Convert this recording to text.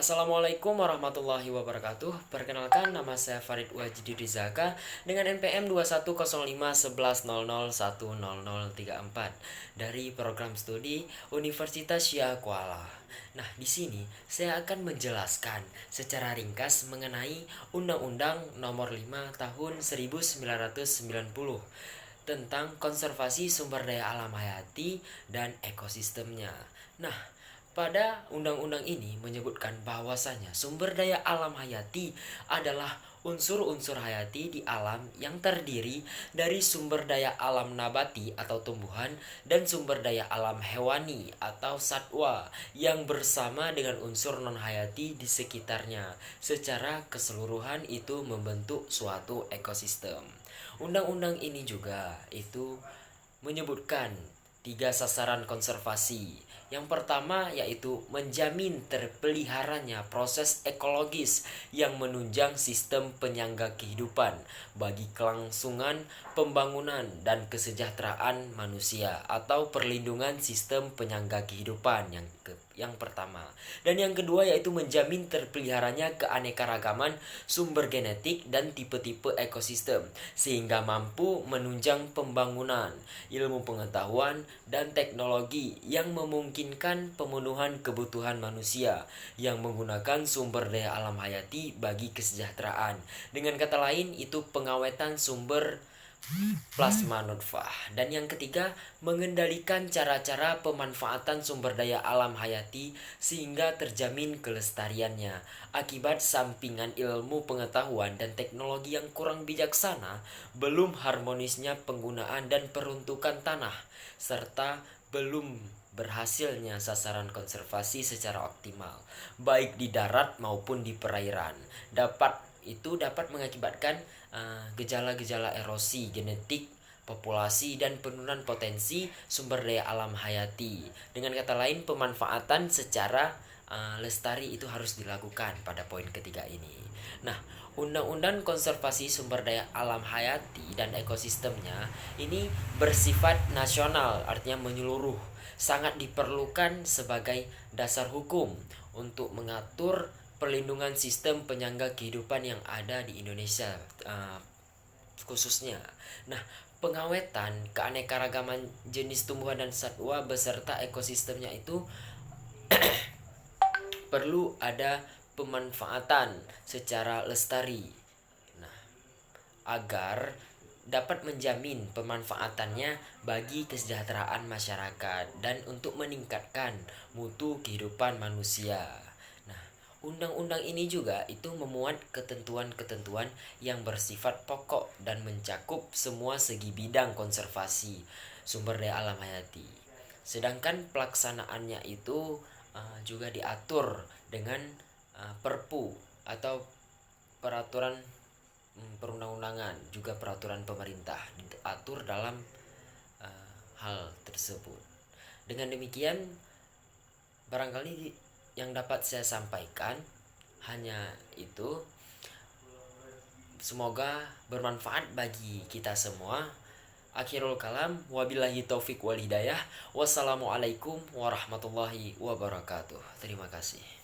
Assalamualaikum warahmatullahi wabarakatuh. Perkenalkan, nama saya Farid Wajidi Rizaka dengan NPM 21051100100034 dari program studi Universitas Syah Kuala. Nah, di sini saya akan menjelaskan secara ringkas mengenai Undang-Undang Nomor 5 Tahun 1990 tentang konservasi sumber daya alam hayati dan ekosistemnya. Nah, pada undang-undang ini menyebutkan bahwasanya sumber daya alam hayati adalah unsur-unsur hayati di alam yang terdiri dari sumber daya alam nabati atau tumbuhan dan sumber daya alam hewani atau satwa yang bersama dengan unsur non-hayati di sekitarnya. Secara keseluruhan itu membentuk suatu ekosistem. Undang-undang ini juga itu menyebutkan tiga sasaran konservasi. Yang pertama yaitu menjamin terpeliharanya proses ekologis yang menunjang sistem penyangga kehidupan bagi kelangsungan pembangunan dan kesejahteraan manusia atau perlindungan sistem penyangga kehidupan yang pertama. Dan yang kedua yaitu menjamin terpeliharanya keanekaragaman sumber genetik dan tipe-tipe ekosistem sehingga mampu menunjang pembangunan ilmu pengetahuan dan teknologi yang memungkinkan pemenuhan kebutuhan manusia yang menggunakan sumber daya alam hayati bagi kesejahteraan. Dengan kata lain, itu pengawetan sumber plasma nutfah. Dan yang ketiga, mengendalikan cara-cara pemanfaatan sumber daya alam hayati sehingga terjamin kelestariannya. Akibat sampingan ilmu pengetahuan dan teknologi yang kurang bijaksana, belum harmonisnya penggunaan dan peruntukan tanah, serta belum berhasilnya sasaran konservasi secara optimal, baik di darat maupun di perairan. Dapat mengakibatkan gejala-gejala erosi genetik populasi dan penurunan potensi sumber daya alam hayati. Dengan kata lain, pemanfaatan secara lestari itu harus dilakukan pada poin ketiga ini. Nah, Undang-Undang Konservasi Sumber Daya Alam Hayati dan Ekosistemnya ini bersifat nasional, artinya menyeluruh, sangat diperlukan sebagai dasar hukum untuk mengatur perlindungan sistem penyangga kehidupan yang ada di Indonesia khususnya. Nah, pengawetan keanekaragaman jenis tumbuhan dan satwa beserta ekosistemnya itu perlu ada pemanfaatan secara lestari. Nah, agar dapat menjamin pemanfaatannya bagi kesejahteraan masyarakat dan untuk meningkatkan mutu kehidupan manusia. Nah, undang-undang ini juga itu memuat ketentuan-ketentuan yang bersifat pokok dan mencakup semua segi bidang konservasi sumber daya alam hayati. Sedangkan pelaksanaannya itu juga diatur dengan Perpu atau peraturan perundang-undangan, juga peraturan pemerintah diatur dalam hal tersebut. Dengan demikian, barangkali yang dapat saya sampaikan hanya itu. Semoga bermanfaat bagi kita semua. Akhirul kalam, wabillahi taufik wal hidayah. Wassalamualaikum warahmatullahi wabarakatuh. Terima kasih.